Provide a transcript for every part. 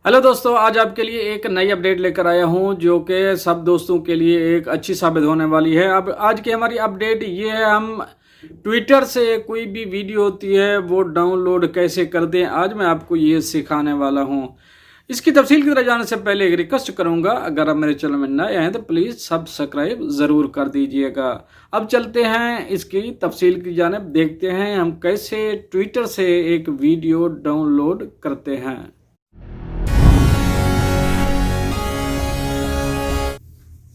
Hello दोस्तों, आज आपके लिए एक नई अपडेट लेकर आया हूं जो कि सब दोस्तों के लिए एक अच्छी साबित होने वाली है। अब आज की हमारी अपडेट ये है, हम ट्विटर से कोई भी वीडियो होती है वो डाउनलोड कैसे कर दें। आज मैं आपको ये सिखाने वाला हूं। इसकी तफसील की तरफ जाने से पहले एक रिक्वेस्ट करूंगा, अगर आप मेरे चैनल में नए हैं तो प्लीज़ सब्सक्राइब ज़रूर कर दीजिएगा। अब चलते हैं इसकी तफसील की जानिब, देखते हैं हम कैसे ट्विटर से एक वीडियो डाउनलोड करते हैं।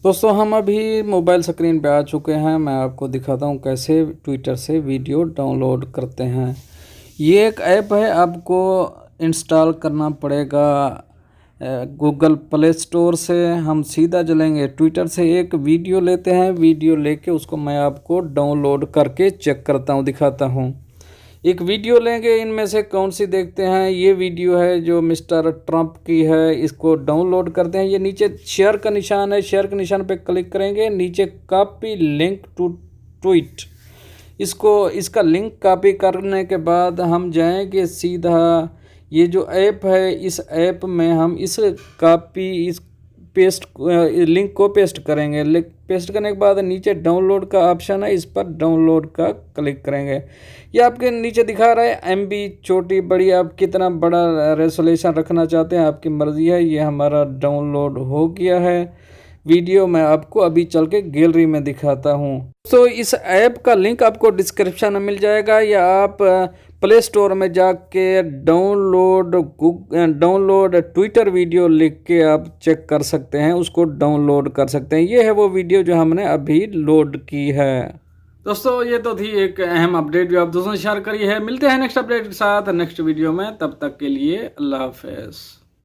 दोस्तों, हम अभी मोबाइल स्क्रीन पे आ चुके हैं। मैं आपको दिखाता हूँ कैसे ट्विटर से वीडियो डाउनलोड करते हैं। ये एक ऐप है, आपको इंस्टॉल करना पड़ेगा गूगल प्ले स्टोर से। हम सीधा चलेंगे ट्विटर से, एक वीडियो लेते हैं। वीडियो लेके उसको मैं आपको डाउनलोड करके चेक करता हूँ, दिखाता हूँ। एक वीडियो लेंगे, इनमें से कौन सी देखते हैं। ये वीडियो है जो मिस्टर ट्रंप की है, इसको डाउनलोड करते हैं। ये नीचे शेयर का निशान है, शेयर के निशान पे क्लिक करेंगे। नीचे कॉपी लिंक टू ट्वीट, इसका लिंक कॉपी करने के बाद हम जाएंगे सीधा ये जो ऐप है, इस ऐप में हम इस लिंक को पेस्ट करेंगे। पेस्ट करने के बाद नीचे डाउनलोड का ऑप्शन है, इस पर डाउनलोड का क्लिक करेंगे। ये आपके नीचे दिखा रहा है MB, छोटी बड़ी, आप कितना बड़ा रेजोल्यूशन रखना चाहते हैं आपकी मर्ज़ी है। ये हमारा डाउनलोड हो गया है वीडियो। मैं आपको अभी चल के गैलरी में दिखाता हूँ। तो इस ऐप का लिंक आपको डिस्क्रिप्शन में मिल जाएगा, या आप प्ले स्टोर में जाके डाउनलोड ट्विटर वीडियो लिख के आप चेक कर सकते हैं, उसको डाउनलोड कर सकते हैं। ये है वो वीडियो जो हमने अभी लोड की है। दोस्तों, ये तो थी एक अहम अपडेट जो आप दोस्तों ने शेयर करी है। मिलते हैं नेक्स्ट अपडेट के साथ नेक्स्ट वीडियो में, तब तक के लिए अल्लाह हाफ़िज़।